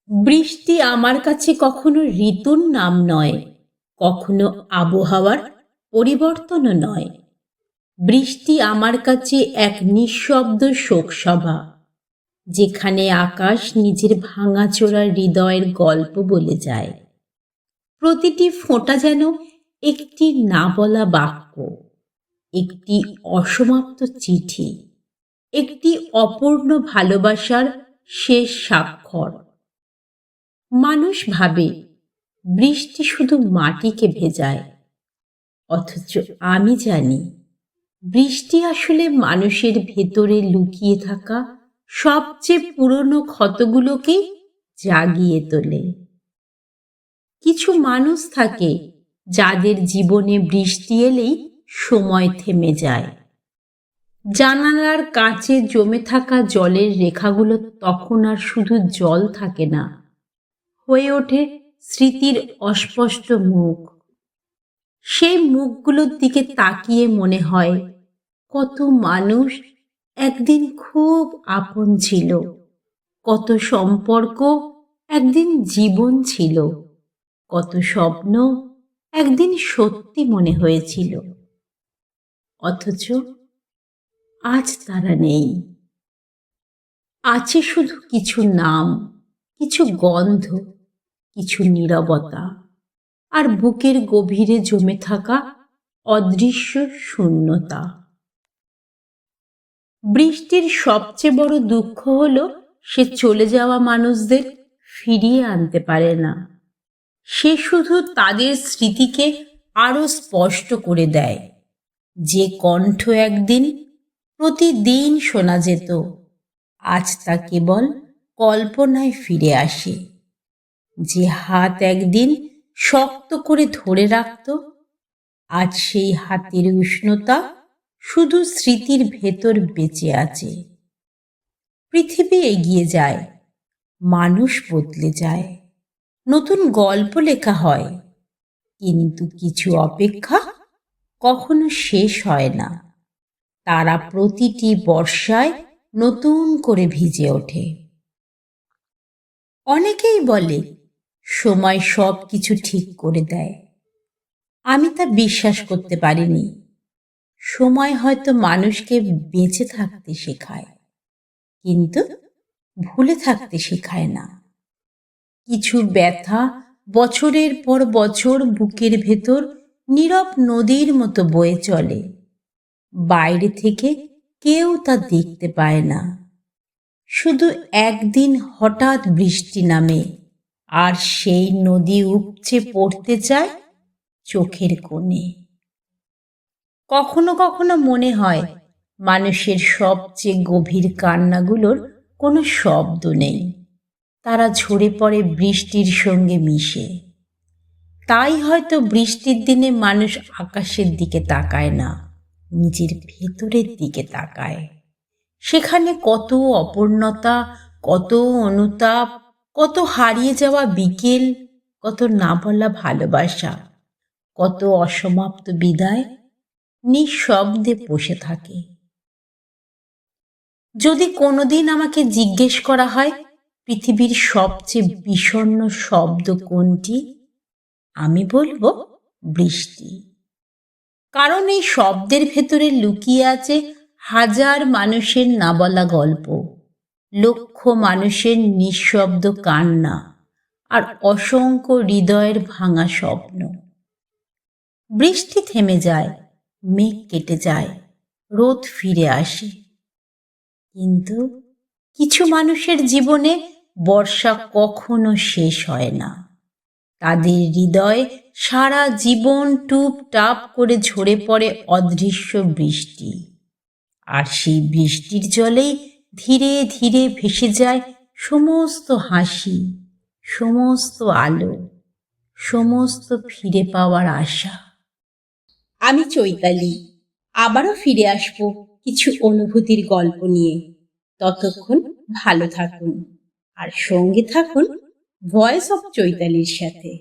বৃষ্টি আমার কাছে কখনো ঋতুর নাম নয়, কখনো আবহাওয়ার পরিবর্তনও নয়। বৃষ্টি আমার কাছে এক নিঃশব্দ শোকসভা, যেখানে আকাশ নিজের ভাঙাচোরা হৃদয়ের গল্প বলে যায়। প্রতিটি ফোঁটা যেন একটি না বলা বাক্য, একটি অসমাপ্ত চিঠি, একটি অপূর্ণ ভালোবাসার শেষ স্বাক্ষর। মানুষ ভাবে বৃষ্টি শুধু মাটিকে ভেজায়, অথচ আমি জানি বৃষ্টি আসলে মানুষের ভেতরে লুকিয়ে থাকা সবচেয়ে পুরনো ক্ষতগুলোকে জাগিয়ে তোলে। কিছু মানুষ থাকে যাদের জীবনে বৃষ্টি এলেই সময় থেমে যায়। জানালার কাছে জমে থাকা জলের রেখাগুলো তখন আর শুধু জল থাকে না, হয়ে ওঠে স্মৃতির অস্পষ্ট মুখ। সেই মুখগুলোর দিকে তাকিয়ে মনে হয় কত মানুষ একদিন খুব আপন ছিল, কত সম্পর্ক একদিন জীবন ছিল, কত স্বপ্ন একদিন সত্যি মনে হয়েছিল, অথচ আজ তারা নেই। আছে শুধু কিছু নাম, কিছু গন্ধ, কিছু নীরবতা, আর বুকের গভীরে জমে থাকা অদৃশ্য শূন্যতা। বৃষ্টির সবচেয়ে বড় দুঃখ হলো সে চলে যাওয়া মানুষদের ফিরিয়ে আনতে পারে না। সে শুধু তাদের স্মৃতিকে আরো স্পষ্ট করে দেয়। যে কণ্ঠ একদিন প্রতিদিন শোনা যেত, আজ তা কেবল কল্পনায় ফিরে আসে। যে হাত একদিন শক্ত করে ধরে রাখত, আজ সেই হাতের উষ্ণতা শুধু স্মৃতির ভেতর বেঁচে আছে। পৃথিবী এগিয়ে যায়, মানুষ বদলে যায়, নতুন গল্প লেখা হয়, কিন্তু কিছু অপেক্ষা কখনো শেষ হয় না। তারা প্রতিটি বর্ষায় নতুন করে ভিজে ওঠে। অনেকেই বলে সময় সব কিছু ঠিক করে দেয়। আমি তা বিশ্বাস করতে পারিনি। সময় হয়তো মানুষকে বেঁচে থাকতে শেখায়, কিন্তু ভুলে থাকতে শেখায় না। কিছু ব্যথা বছরের পর বছর বুকের ভেতর নীরব নদীর মতো বয়ে চলে। বাইরে থেকে কেউ তা দেখতে পায় না। শুধু একদিন হঠাৎ বৃষ্টি নামে, আর সেই নদী উপচে পড়তে চায় চোখের কোণে। কখনো কখনো মনে হয় মানুষের সবচেয়ে গভীর কান্নাগুলোর কোনো শব্দ নেই, তারা ঝরে পড়ে বৃষ্টির সঙ্গে মিশে। তাই হয়তো বৃষ্টির দিনে মানুষ আকাশের দিকে তাকায় না, নিজের ভেতরের দিকে তাকায়। সেখানে কত অপূর্ণতা, কত অনুতাপ, কত হারিয়ে যাওয়া বিকেল, কত না বলা ভালোবাসা, কত অসমাপ্ত বিদায় নিঃশব্দে বসে থাকে। যদি কোনোদিন আমাকে জিজ্ঞেস করা হয় পৃথিবীর সবচেয়ে বিষণ্ণ শব্দ কোনটি, আমি বলবো বৃষ্টি। কারণ এই শব্দের ভেতরে লুকিয়ে আছে হাজার মানুষের না বলা গল্প, লক্ষ মানুষের নিঃশব্দ কান্না, আর অসংখ্য হৃদয়ের ভাঙা স্বপ্ন। বৃষ্টি থেমে যায়, মেঘ কেটে যায়, রোদ ফিরে আসে, কিন্তু কিছু মানুষের জীবনে বর্ষা কখনো শেষ হয় না। তাদের হৃদয়ে সারা জীবন টুপটাপ করে ঝরে পড়ে অদৃশ্য বৃষ্টি, আর সেই বৃষ্টির জলেই ধীরে ধীরে ভেসে যায় সমস্ত হাসি, সমস্ত আলো, সমস্ত ফিরে পাওয়ার আশা। আমি চৈতালি, আবারও ফিরে আসব কিছু অনুভূতির গল্প নিয়ে। ততক্ষণ ভালো থাকুন, আর সঙ্গে থাকুন ভয়েস অফ চৈতালির সাথে।